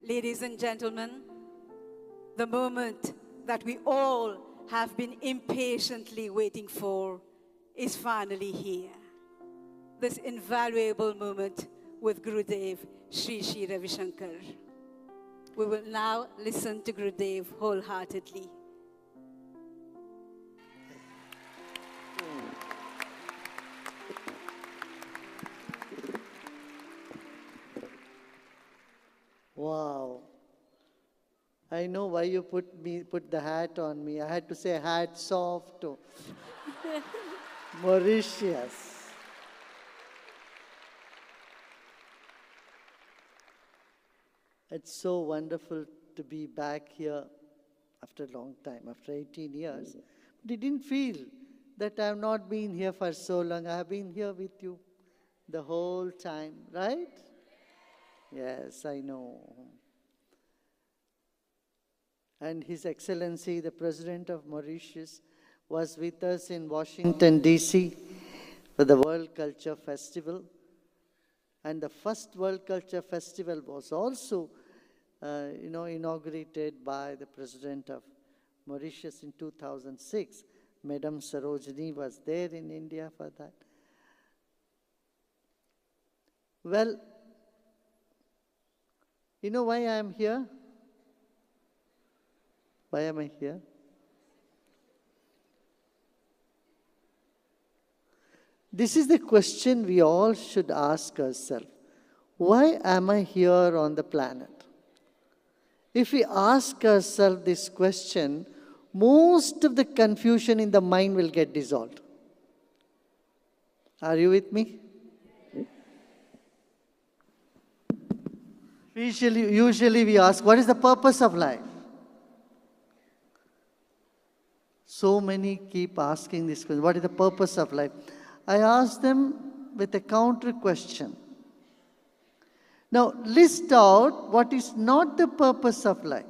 Ladies and gentlemen, the moment that we all have been impatiently waiting for is finally here. This invaluable moment with Gurudev Sri Sri Ravishankar. We will now listen to Gurudev wholeheartedly. Wow. I know why you put the hat on me. I had to say hats off to Mauritius. It's so wonderful to be back here after a long time, after 18 years. But I didn't feel that I have not been here for so long. I have been here with you the whole time, right? Yes, I know. And His Excellency, the President of Mauritius, was with us in Washington, D.C. for the World Culture Festival. And the first World Culture Festival was also, inaugurated by the President of Mauritius in 2006. Madam Sarojini was there in India for that. Well, you know why I am here? Why am I here? This is the question we all should ask ourselves. Why am I here on the planet? If we ask ourselves this question, most of the confusion in the mind will get dissolved. Are you with me? Usually we ask, what is the purpose of life? So many keep asking this question, what is the purpose of life? I ask them with a counter question. Now, list out what is not the purpose of life.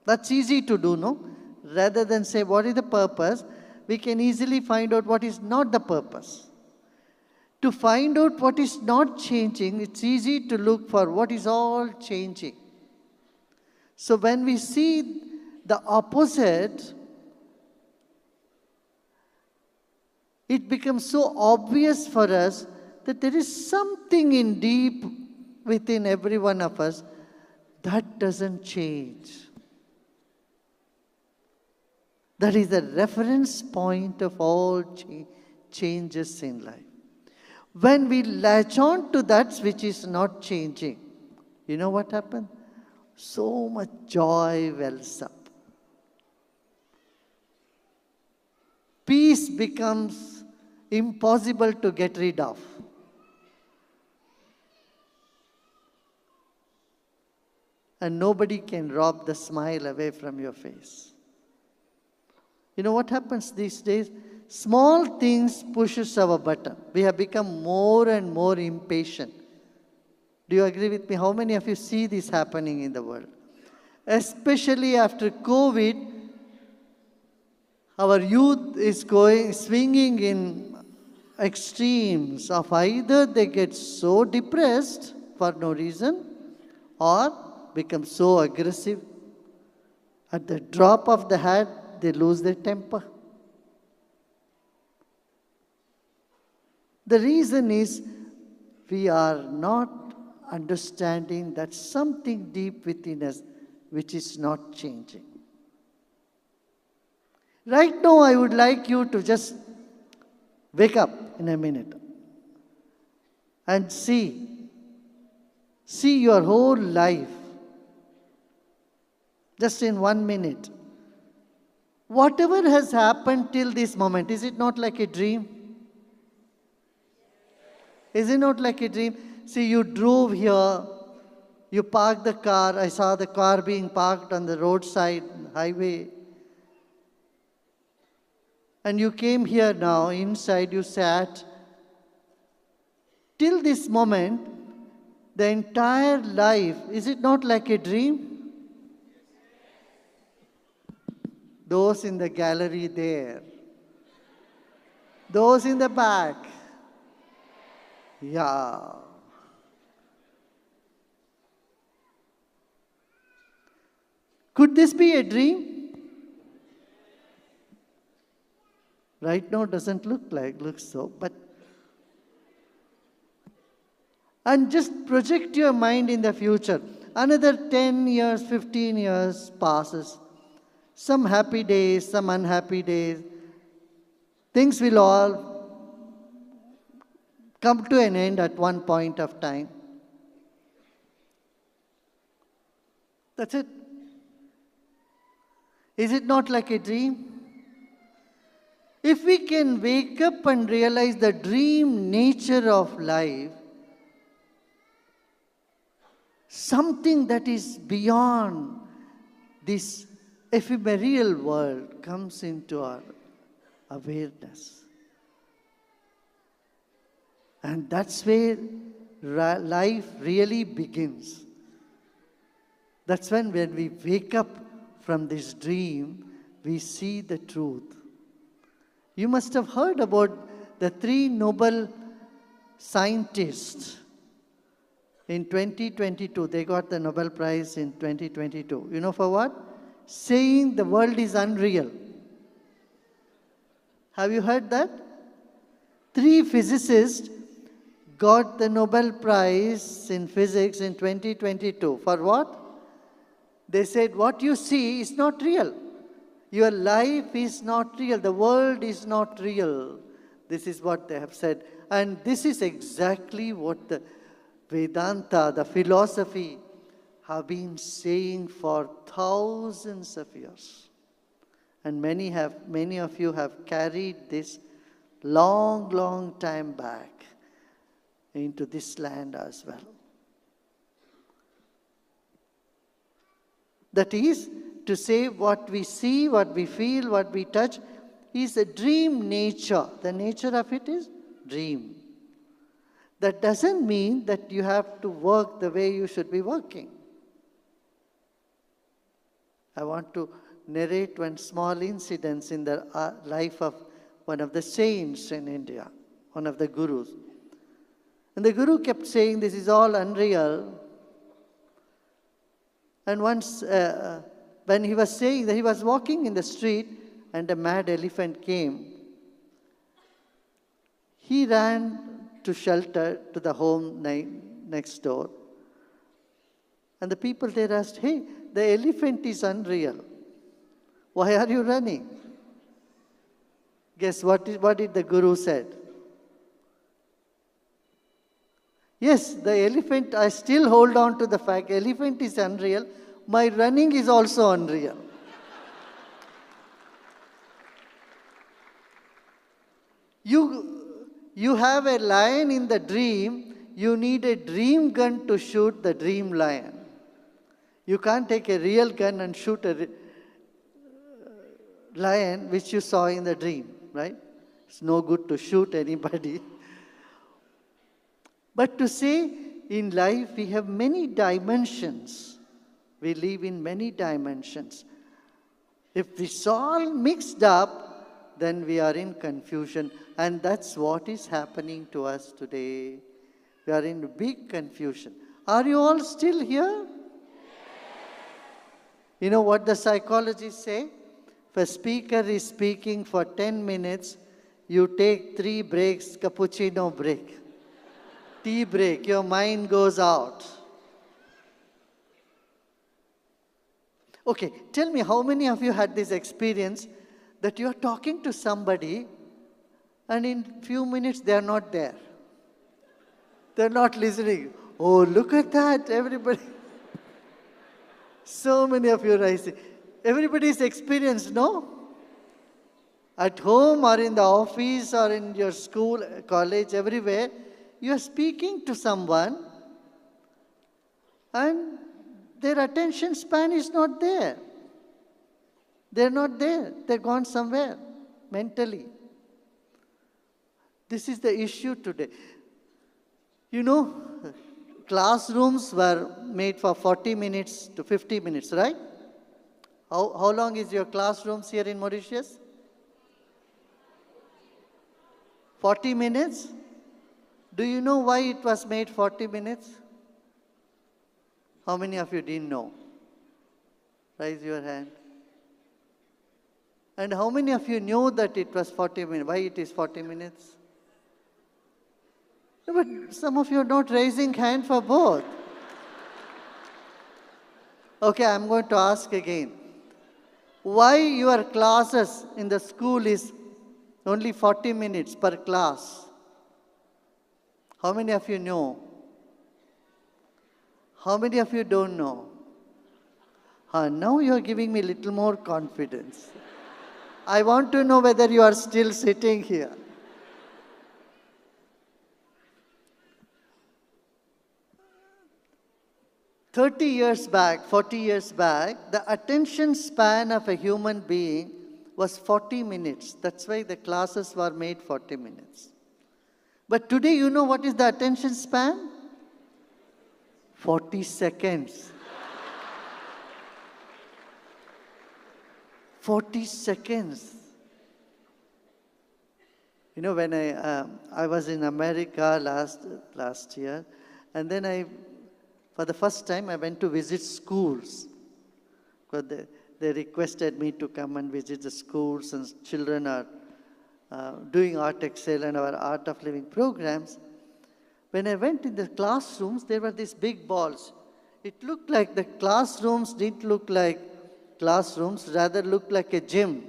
That's easy to do, no? Rather than say, what is the purpose? We can easily find out what is not the purpose. To find out what is not changing, it's easy to look for what is all changing. So when we see the opposite, it becomes so obvious for us that there is something in deep within every one of us that doesn't change. That is the reference point of all changes in life. When we latch on to that which is not changing, you know what happens? So much joy wells up. Peace becomes impossible to get rid of. And nobody can rob the smile away from your face. You know what happens these days? Small things pushes our button. We have become more and more impatient. Do you agree with me? How many of you see this happening in the world? Especially after COVID, our youth is swinging in extremes of either they get so depressed for no reason or become so aggressive. At the drop of the hat, they lose their temper. The reason is we are not understanding that something deep within us which is not changing. Right now, I would like you to just wake up in a minute and see your whole life just in 1 minute. Whatever has happened till this moment, is it not like a dream? Is it not like a dream? See, you drove here, you parked the car. I saw the car being parked on the roadside highway. And you came here now, inside you sat. Till this moment, the entire life, is it not like a dream? Those in the gallery there. Those in the back. Yeah. Could this be a dream? Right now doesn't look so, but and just project your mind in the future. Another 10 years, 15 years passes. Some happy days, some unhappy days. Things will all come to an end at one point of time. That's it. Is it not like a dream? If we can wake up and realize the dream nature of life, something that is beyond this ephemeral world comes into our awareness. And that's where life really begins. That's when we wake up from this dream, we see the truth. You must have heard about the 3 Nobel scientists. In 2022, they got the Nobel Prize in 2022. You know for what? Saying the world is unreal. Have you heard that? 3 physicists got the Nobel Prize in physics in 2022. For what? They said, what you see is not real. Your life is not real. The world is not real. This is what they have said. And this is exactly what the Vedanta, the philosophy, have been saying for thousands of years. And many of you have carried this long time back into this land as well. That is to say, what we see, what we feel, what we touch is a dream nature. The nature of it is dream. That doesn't mean that you have to work the way you should be working. I want to narrate one small incident in the life of one of the saints in India, one of the gurus. And the guru kept saying, this is all unreal. And once, when he was saying that, he was walking in the street and a mad elephant came. He ran to shelter to the home next door. And the people there asked, hey, the elephant is unreal. Why are you running? Guess what did the guru said? Yes, the elephant, I still hold on to the fact, elephant is unreal. My running is also unreal. You have a lion in the dream, you need a dream gun to shoot the dream lion. You can't take a real gun and shoot a lion which you saw in the dream, right? It's no good to shoot anybody. But to say, in life we have many dimensions. We live in many dimensions. If it's all mixed up, then we are in confusion. And that's what is happening to us today. We are in big confusion. Are you all still here? You know what the psychologists say? If a speaker is speaking for 10 minutes, you take 3 breaks, cappuccino break. Tea break, your mind goes out. Okay, tell me, how many of you had this experience that you are talking to somebody and in few minutes they are not there? They're not listening. Oh, look at that, everybody. So many of you are saying, everybody's experienced, no? At home or in the office or in your school, college, everywhere, you are speaking to someone and their attention span is not there. They're not there. They're gone somewhere mentally. This is the issue today. You know, classrooms were made for 40 minutes to 50 minutes, right? How long is your classrooms here in Mauritius? 40 minutes? Do you know why it was made 40 minutes? How many of you didn't know? Raise your hand. And how many of you knew that it was 40 minutes? Why it is 40 minutes? No, but some of you are not raising hand for both. Okay, I'm going to ask again. Why your classes in the school is only 40 minutes per class? How many of you know? How many of you don't know? Now you are giving me a little more confidence. I want to know whether you are still sitting here. "30 years back, 40 years back, the attention span of a human being was 40 minutes. That's why the classes were made 40 minutes. But today, you know what is the attention span? 40 seconds. 40 seconds. You know, when I was in America last year, and then for the first time, I went to visit schools. Because they requested me to come and visit the schools, and children are doing Art Excel and our Art of Living programs. When I went in the classrooms, there were these big balls. It looked like the classrooms didn't look like classrooms, rather looked like a gym.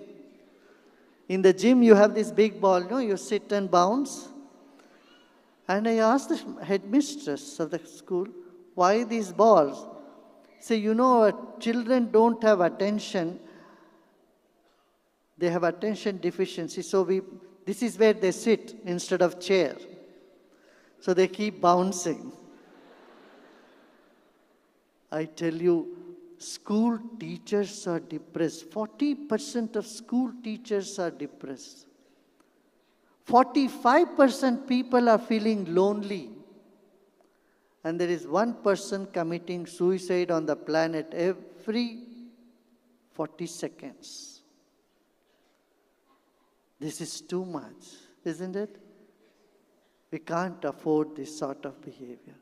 In the gym, you have this big ball, you sit and bounce. And I asked the headmistress of the school, why these balls? Say, our children don't have attention. They have attention deficiency. So this is where they sit instead of chair. So they keep bouncing. I tell you, school teachers are depressed. 40% of school teachers are depressed. 45% people are feeling lonely. And there is one person committing suicide on the planet every 40 seconds. This is too much, isn't it? We can't afford this sort of behavior.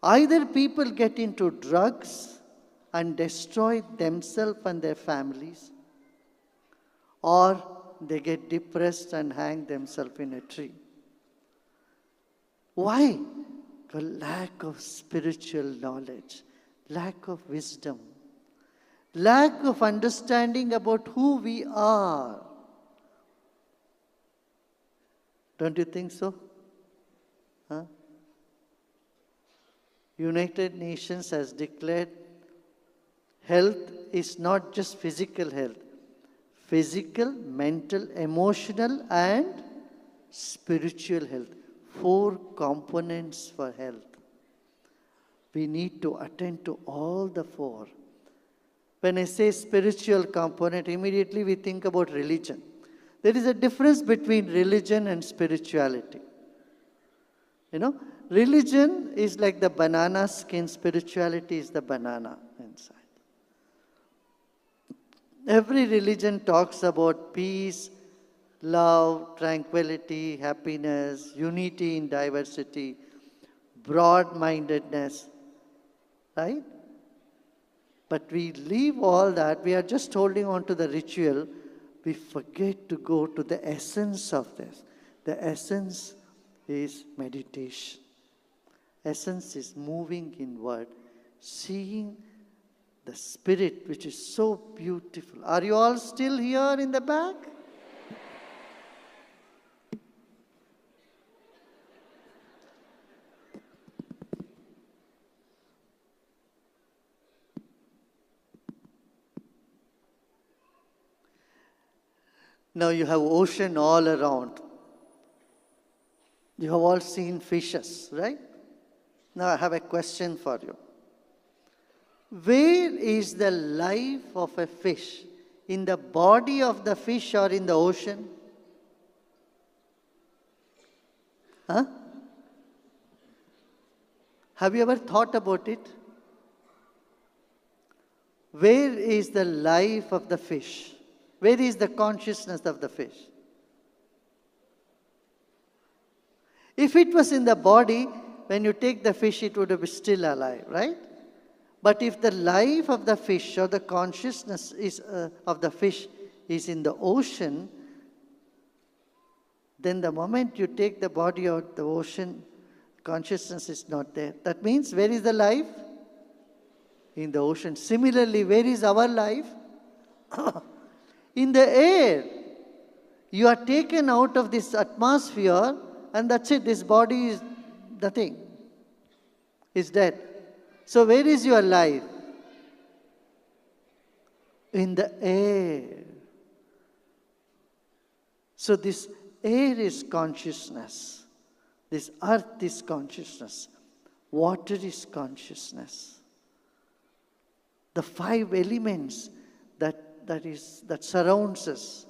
Either people get into drugs and destroy themselves and their families, or they get depressed and hang themselves in a tree. Why? A lack of spiritual knowledge, lack of wisdom, lack of understanding about who we are. Don't you think so? United Nations has declared health is not just physical health. Physical, mental, emotional, and spiritual health. 4 components for health. We need to attend to all the 4. When I say spiritual component, immediately we think about religion. There is a difference between religion and spirituality. Religion is like the banana skin, spirituality is the banana inside. Every religion talks about peace, love, tranquility, happiness, unity in diversity, broad-mindedness, right? But we leave all that, we are just holding on to the ritual, we forget to go to the essence of this. The essence is meditation. Essence is moving inward, seeing the spirit which is so beautiful. Are you all still here in the back? Now you have ocean all around. You have all seen fishes, right? Now I have a question for you. Where is the life of a fish? In the body of the fish or in the ocean? Have you ever thought about it? Where is the life of the fish? Where is the consciousness of the fish? If it was in the body, when you take the fish, it would be still alive, right? But if the life of the fish or the consciousness of the fish is in the ocean, then the moment you take the body out of the ocean, consciousness is not there. That means, where is the life? In the ocean. Similarly, where is our life? In the air. You are taken out of this atmosphere, and that's it. This body is nothing. It's dead. So where is your life? In the air. So this air is consciousness. This earth is consciousness. Water is consciousness. The 5 elements that surrounds us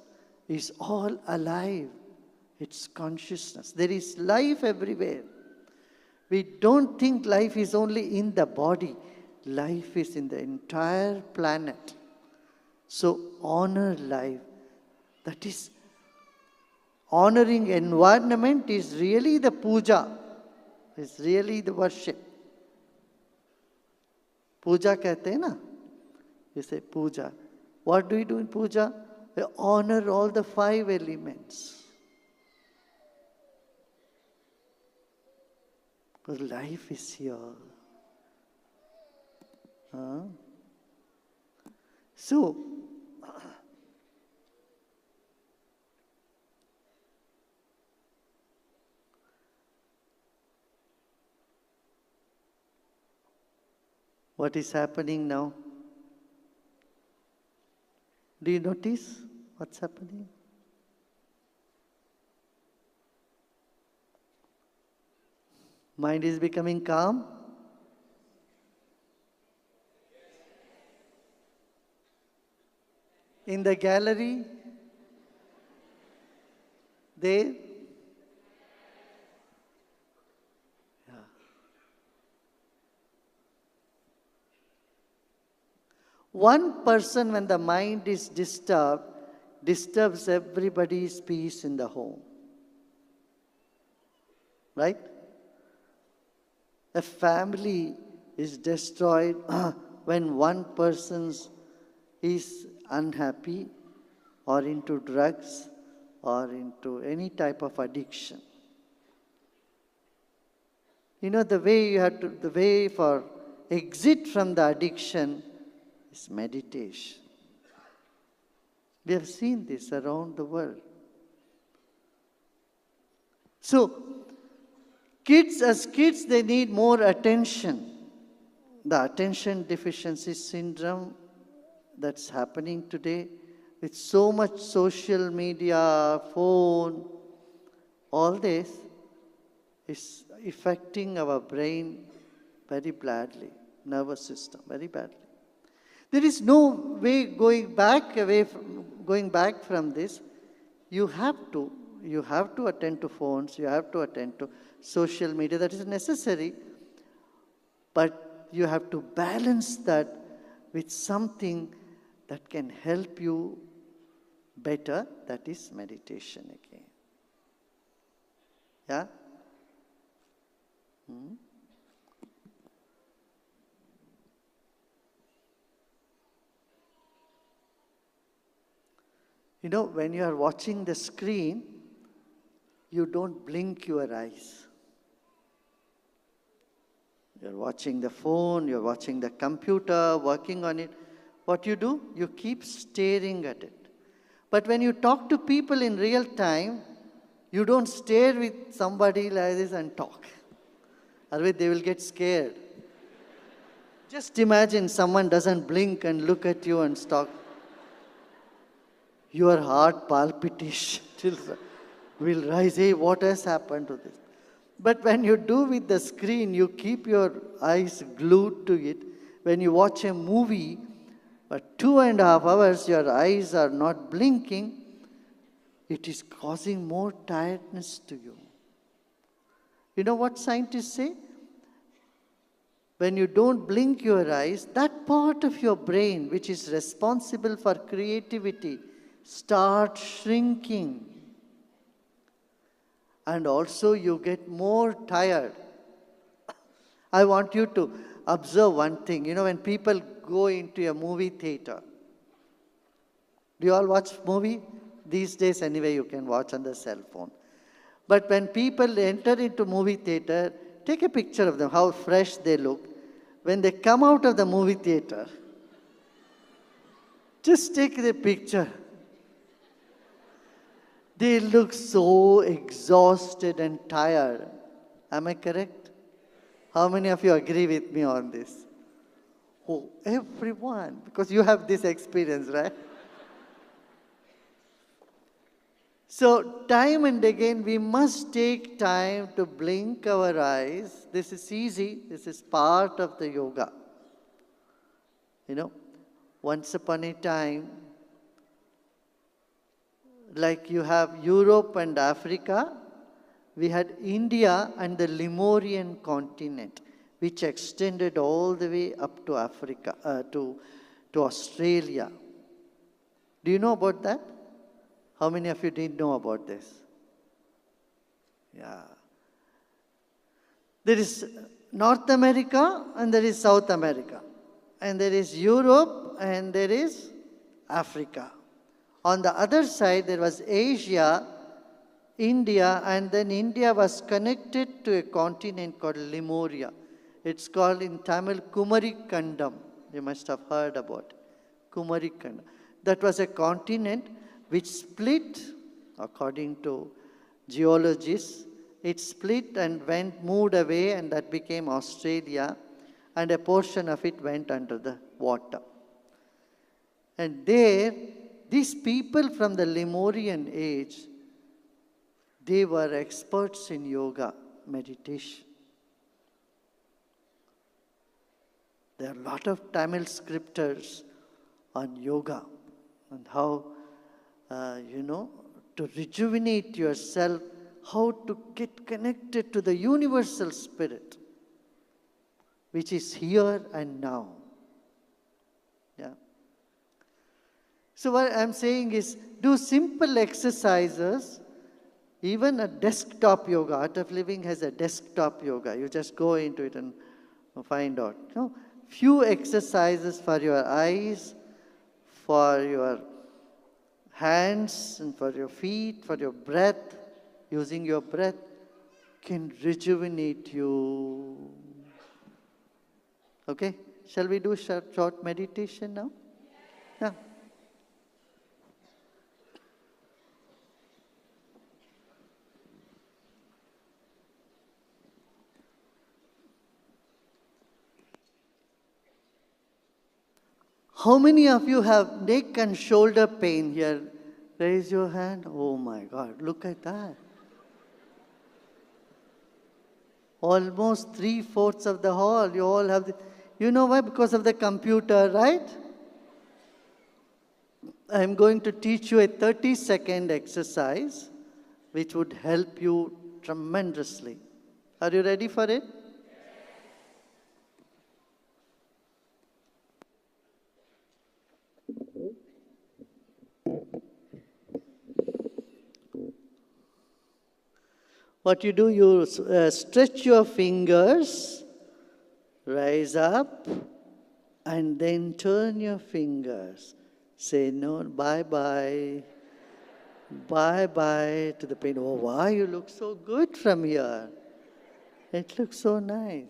is all alive. It's consciousness. There is life everywhere. We don't think life is only in the body. Life is in the entire planet. So honor life. That is, honoring environment is really the puja. It's really the worship. Puja kehte hai na? You say puja. What do we do in puja? We honor all the 5 elements. Because life is here. So, what is happening now? Do you notice what's happening? Mind is becoming calm. In the gallery, there. Yeah. One person, when the mind is disturbed, disturbs everybody's peace in the home. Right? A family is destroyed when one person is unhappy or into drugs or into any type of addiction. You know, the way for exit from the addiction is meditation. We have seen this around the world. So, as kids, they need more attention. The attention deficiency syndrome that's happening today with so much social media, phone, all this is affecting our brain very badly, nervous system very badly. There is no way going back from this. You have to attend to phones, you have to attend to social media, that is necessary, but you have to balance that with something that can help you better, that is meditation again. Yeah? You know, when you are watching the screen, you don't blink your eyes. You're watching the phone, you're watching the computer, working on it. What you do? You keep staring at it. But when you talk to people in real time, you don't stare with somebody like this and talk. Otherwise, they will get scared. Just imagine someone doesn't blink and look at you and talk. Your heart palpitation will rise. Hey, what has happened to this? But when you do with the screen, you keep your eyes glued to it. When you watch a movie, for 2.5 hours, your eyes are not blinking, it is causing more tiredness to you. You know what scientists say? When you don't blink your eyes, that part of your brain which is responsible for creativity starts shrinking. And also you get more tired. I want you to observe one thing. You know, when people go into a movie theater, do you all watch movie? These days anyway, you can watch on the cell phone. But when people enter into movie theater, take a picture of them, how fresh they look. When they come out of the movie theater, just take the picture. They look so exhausted and tired. Am I correct? How many of you agree with me on this? Oh, everyone, because you have this experience, right? So, time and again, we must take time to blink our eyes. This is easy. This is part of the yoga. You know, once upon a time, like you have Europe and Africa, we had India and the Lemurian continent, which extended all the way up to Africa, to Australia. Do you know about that? How many of you didn't know about this? Yeah. There is North America and there is South America. And there is Europe and there is Africa. On the other side, there was Asia, India, and then India was connected to a continent called Lemuria. It's called in Tamil Kumarikandam. You must have heard about it. Kumarikandam. That was a continent which split, according to geologists, it split and moved away, and that became Australia, and a portion of it went under the water. And there, these people from the Lemurian age, they were experts in yoga, meditation. There are a lot of Tamil scriptures on yoga and how to rejuvenate yourself, how to get connected to the universal spirit, which is here and now. Yeah. So what I'm saying is, do simple exercises, even a desktop yoga. Art of Living has a desktop yoga. You just go into it and find out. Few exercises for your eyes, for your hands, and for your feet, for your breath, using your breath, can rejuvenate you. Okay? Shall we do short meditation now? Yeah. How many of you have neck and shoulder pain here? Raise your hand. Oh my God, look at that. Almost 3/4 of the hall, you all have you know why? Because of the computer, right? I'm going to teach you a 30-second exercise which would help you tremendously. Are you ready for it? What you do, you stretch your fingers, rise up, and then turn your fingers. Say no, bye-bye. Bye-bye to the pain. Oh, wow, you look so good from here. It looks so nice.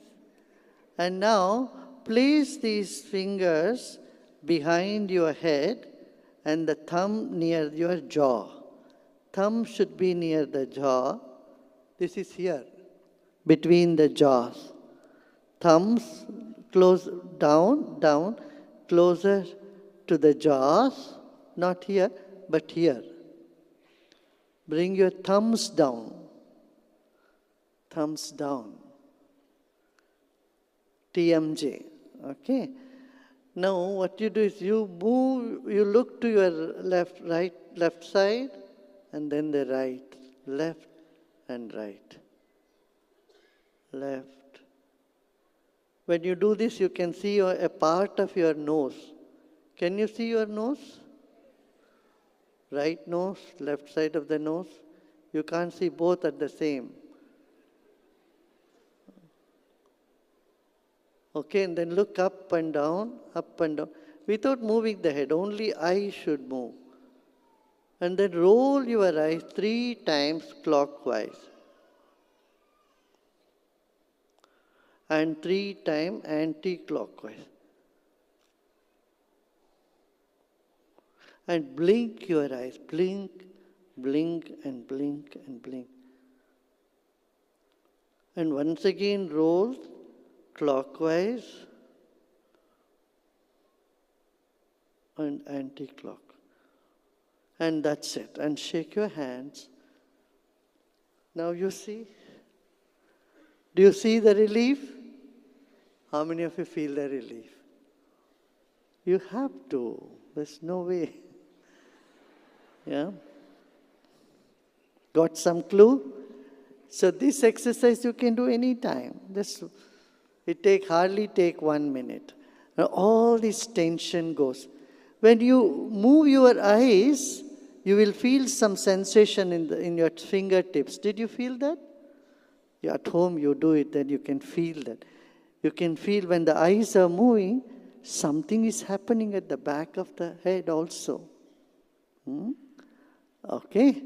And now, place these fingers behind your head and the thumb near your jaw. Thumb should be near the jaw. This is here, between the jaws. Thumbs close down, closer to the jaws. Not here, but here. Bring your thumbs down. Thumbs down. TMJ. Okay. Now what you do is you look to your left side, and then the right, left and right, left. When you do this, you can see a part of your nose. Can you see your nose? Right nose, left side of the nose. You can't see both at the same. Okay, and then look up and down, without moving the head. Only eyes should move. And then roll your eyes 3 times clockwise. And 3 times anti-clockwise. And blink your eyes. Blink, blink, and blink, and blink. And once again roll clockwise and anti-clock. And that's it. And shake your hands. Now you see? Do you see the relief? How many of you feel the relief? You have to. There's no way. Yeah? Got some clue? So this exercise you can do anytime. It hardly take 1 minute. Now all this tension goes. When you move your eyes, you will feel some sensation in your fingertips. Did you feel that? You're at home, you do it, then you can feel that. You can feel when the eyes are moving, something is happening at the back of the head also. Okay?